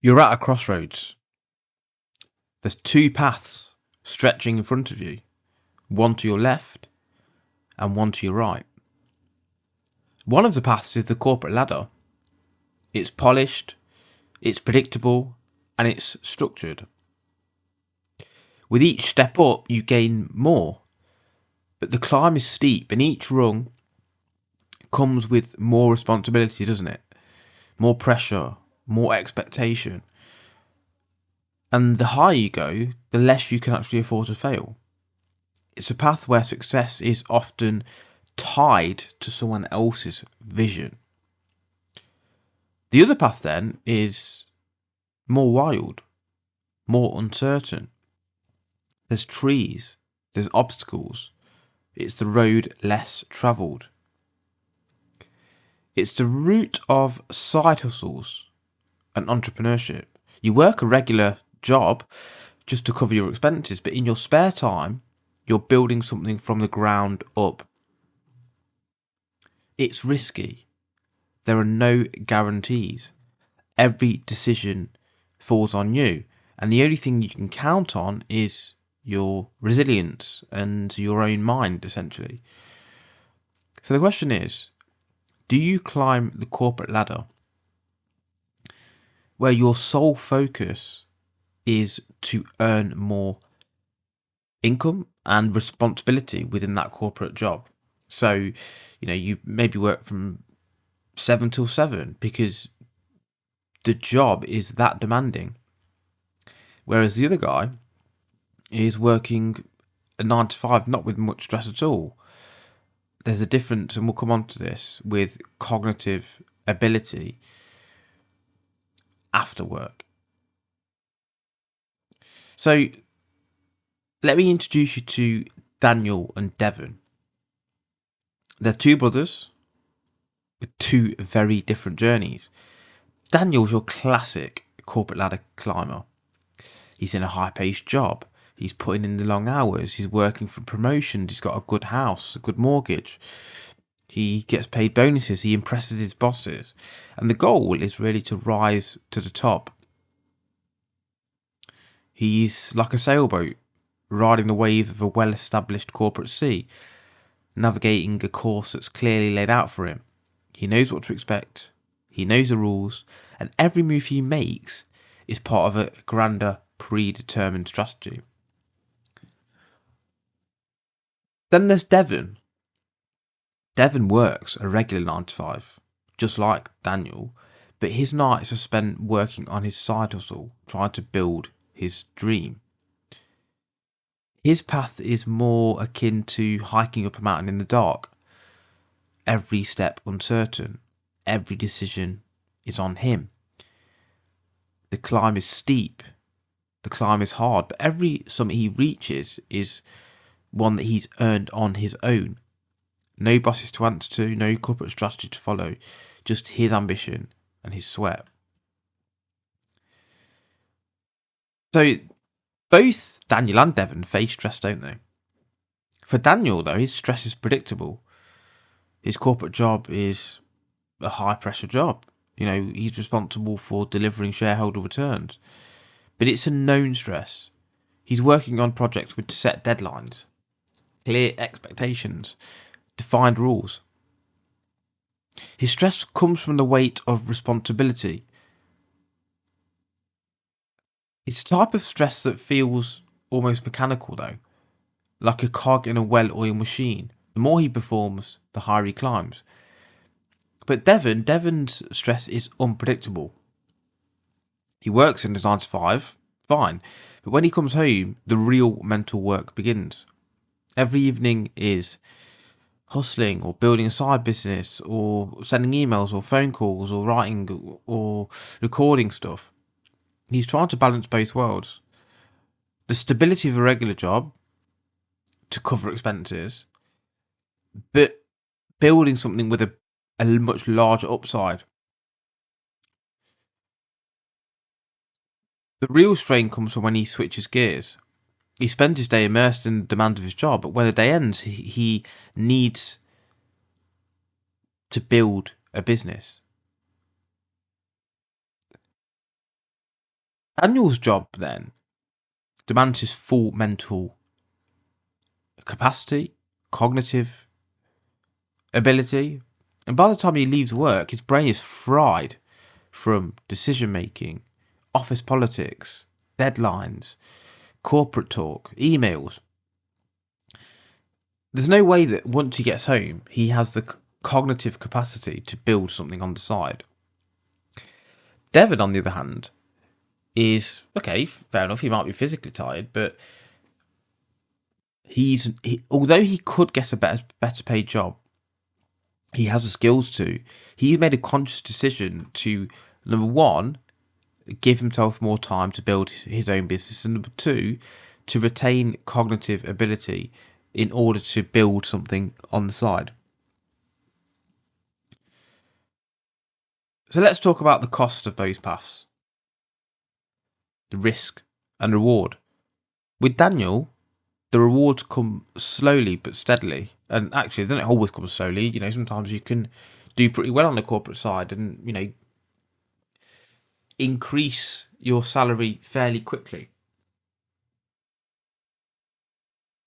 You're at a crossroads. There's two paths stretching in front of you, one to your left and one to your right. One of the paths is the corporate ladder. It's polished, it's predictable, and it's structured. With each step up, you gain more, but the climb is steep, and each rung comes with more responsibility, doesn't it? More pressure, more expectation. And the higher you go, the less you can actually afford to fail. It's a path where success is often tied to someone else's vision. The other path then is more wild, more uncertain. There's trees, there's obstacles. It's the road less travelled. It's the route of side hustles and entrepreneurship. You work a regular job just to cover your expenses, but in your spare time, you're building something from the ground up. It's risky. There are no guarantees. Every decision falls on you, and the only thing you can count on is your resilience and your own mind, essentially. So the question is, do you climb the corporate ladder where your sole focus is to earn more income and responsibility within that corporate job? So, you maybe work from 7 till 7 because the job is that demanding. Whereas the other guy is working a 9 to 5, not with much stress at all. There's a difference, and we'll come on to this, with cognitive ability after work. So let me introduce you to Daniel and Devon. They're two brothers with two very different journeys. Daniel's your classic corporate ladder climber. He's in a high-paced job. He's putting in the long hours. He's working for promotions. He's got a good house, a good mortgage. He gets paid bonuses. He impresses his bosses. And the goal is really to rise to the top. He's like a sailboat, riding the wave of a well-established corporate sea, navigating a course that's clearly laid out for him. He knows what to expect. He knows the rules. And every move he makes is part of a grander, predetermined strategy. Then there's Devon. Devon works a regular 9 to 5, just like Daniel, but his nights are spent working on his side hustle, trying to build his dream. His path is more akin to hiking up a mountain in the dark. Every step uncertain, every decision is on him. The climb is steep, the climb is hard, but every summit he reaches is one that he's earned on his own. No bosses to answer to, no corporate strategy to follow, just his ambition and his sweat. So both Daniel and Devon face stress, don't they? For Daniel, though, his stress is predictable. His corporate job is a high-pressure job. He's responsible for delivering shareholder returns. But it's a known stress. He's working on projects with set deadlines, clear expectations, defined rules. His stress comes from the weight of responsibility. It's a type of stress that feels almost mechanical, though, like a cog in a well-oiled machine. The more he performs, the higher he climbs. But Devon's stress is unpredictable. He works in his 9 to 5, fine, but when he comes home, the real mental work begins. Every evening is hustling or building a side business or sending emails or phone calls or writing or recording stuff. He's trying to balance both worlds. The stability of a regular job to cover expenses, but building something with a much larger upside. The real strain comes from when he switches gears. He spends his day immersed in the demand of his job, but when the day ends, he needs to build a business. Daniel's job then demands his full mental capacity, cognitive ability, and by the time he leaves work, his brain is fried from decision making, office politics, deadlines, corporate talk, emails. There's no way that once he gets home, he has the cognitive capacity to build something on the side. Devon, on the other hand, is okay. Fair enough. He might be physically tired, but although he could get a better paid job, he has the skills to. He's made a conscious decision to, number one, give himself more time to build his own business, and number two, to retain cognitive ability in order to build something on the side. So let's talk about the cost of both paths. The risk and reward. With Daniel, the rewards come slowly but steadily. And actually, they don't always come slowly. You know, sometimes you can do pretty well on the corporate side and, you know, increase your salary fairly quickly.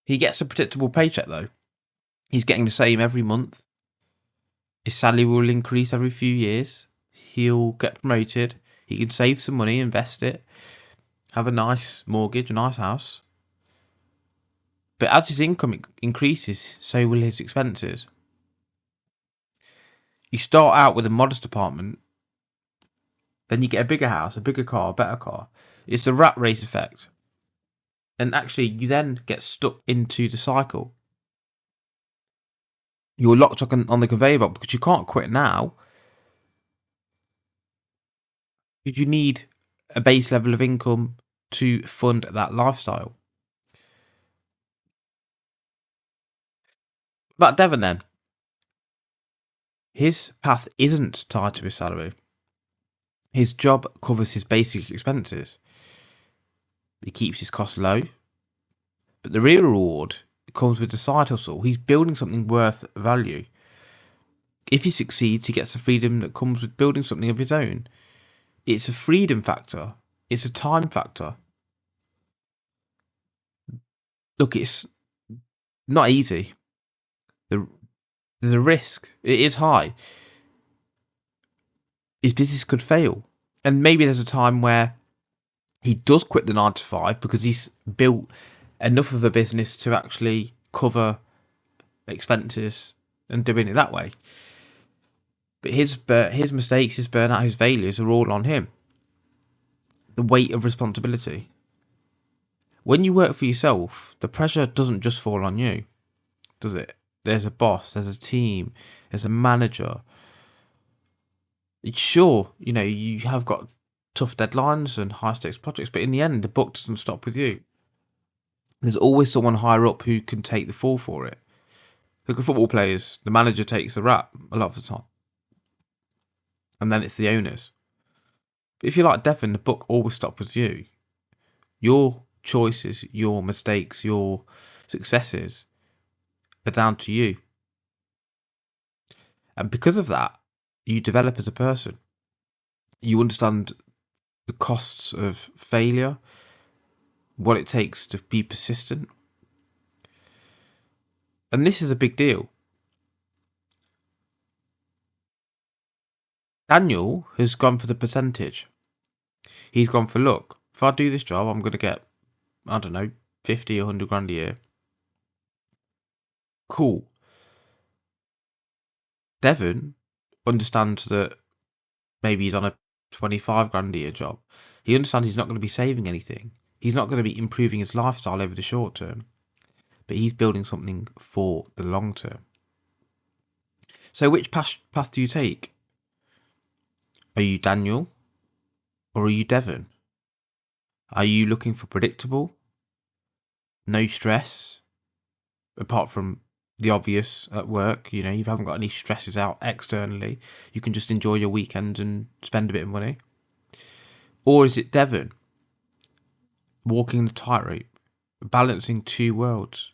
He gets a predictable paycheck though. He's getting the same every month. His salary will increase every few years. He'll get promoted. He can save some money, invest it, have a nice mortgage, a nice house. But as his income increases, so will his expenses. You start out with a modest apartment, then you get a bigger house, a bigger car, a better car. It's the rat race effect. And actually, you then get stuck into the cycle. You're locked on the conveyor belt because you can't quit now. Because you need a base level of income to fund that lifestyle. About Devon then. His path isn't tied to his salary. His job covers his basic expenses. He keeps his costs low. But the real reward comes with the side hustle. He's building something worth value. If he succeeds, he gets the freedom that comes with building something of his own. It's a freedom factor. It's a time factor. Look, it's not easy. The risk, it is high. His business could fail. And maybe there's a time where he does quit the 9 to 5 because he's built enough of a business to actually cover expenses and doing it that way. But his mistakes, his burnout, his failures are all on him. The weight of responsibility. When you work for yourself, the pressure doesn't just fall on you, does it? There's a boss, there's a team, there's a manager. Sure, you know, you have got tough deadlines and high stakes projects, but in the end, the buck doesn't stop with you. There's always someone higher up who can take the fall for it. Look at football players, the manager takes the rap a lot of the time. And then it's the owners. But if you're like Devon, the buck always stops with you. Your choices, your mistakes, your successes are down to you. And because of that, you develop as a person. You understand the costs of failure, what it takes to be persistent. And this is a big deal. Daniel has gone for the percentage. He's gone for, look, if I do this job, I'm going to get, I don't know, 50, 100 grand a year. Cool. Devon understands that maybe he's on a 25 grand a year job. He understands he's not going to be saving anything. He's not going to be improving his lifestyle over the short term. But he's building something for the long term. So which path do you take? Are you Daniel or are you Devon? Are you looking for predictable, no stress, apart from the obvious at work? You know, you haven't got any stresses out externally. You can just enjoy your weekend and spend a bit of money. Or is it Devon, walking the tightrope, balancing two worlds,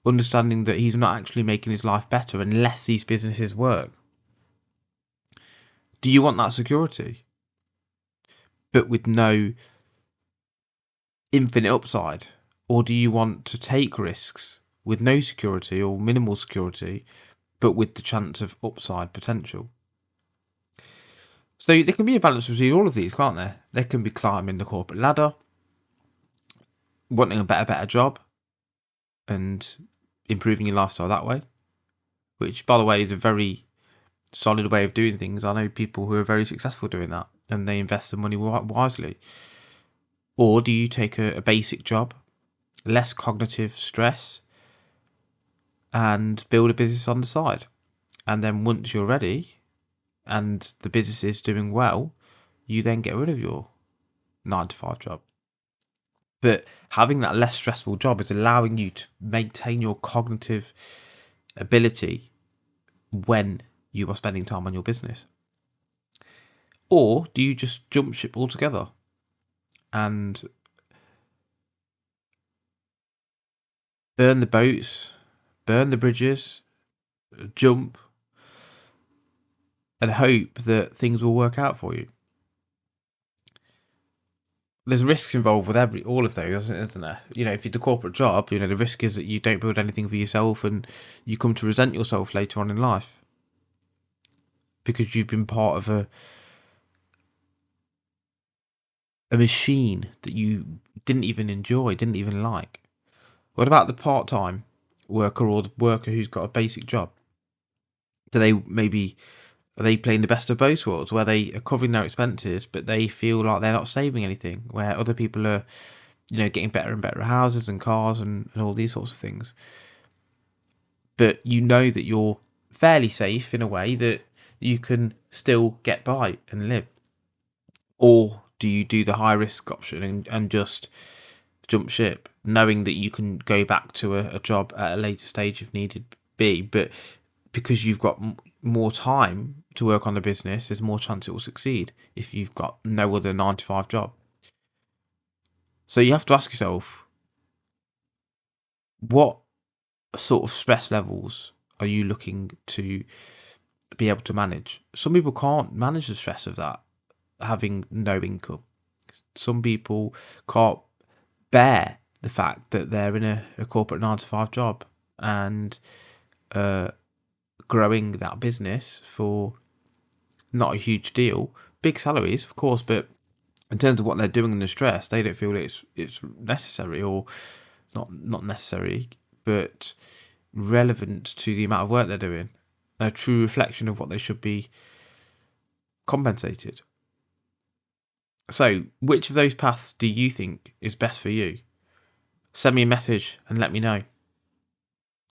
understanding that he's not actually making his life better unless these businesses work? Do you want that security? but with no infinite upside? Or do you want to take risks with no security or minimal security, but with the chance of upside potential? So there can be a balance between all of these, can't there? There can be climbing the corporate ladder, wanting a better job, and improving your lifestyle that way, which, by the way, is a very solid way of doing things. I know people who are very successful doing that, and they invest the money wisely. Or do you take a basic job, less cognitive stress, and build a business on the side? And then once you're ready and the business is doing well, you then get rid of your 9-to-5 job. But having that less stressful job is allowing you to maintain your cognitive ability when you are spending time on your business. Or do you just jump ship altogether and burn the boats, burn the bridges, jump, and hope that things will work out for you? There's risks involved with all of those, isn't there? You know, if it's a corporate job, you know, the risk is that you don't build anything for yourself and you come to resent yourself later on in life because you've been part of a machine that you didn't even enjoy, didn't even like. What about the part-time worker or the worker who's got a basic job? Are they playing the best of both worlds, where they are covering their expenses, but they feel like they're not saving anything, where other people are, you know, getting better and better houses and cars and all these sorts of things? But you know that you're fairly safe in a way that you can still get by and live. Or do you do the high risk option and just jump ship, knowing that you can go back to a job at a later stage if needed be, but because you've got more time to work on the business, there's more chance it will succeed if you've got no other 9-to-5 job. So you have to ask yourself, what sort of stress levels are you looking to be able to manage? Some people can't manage the stress of that, having no income. Some people can't bear the fact that they're in a corporate 9-to-5 job and growing that business for not a huge deal, big salaries, of course, but in terms of what they're doing and the stress, they don't feel it's necessary, or not necessary, but relevant to the amount of work they're doing, a true reflection of what they should be compensated. So, which of those paths do you think is best for you? Send me a message and let me know.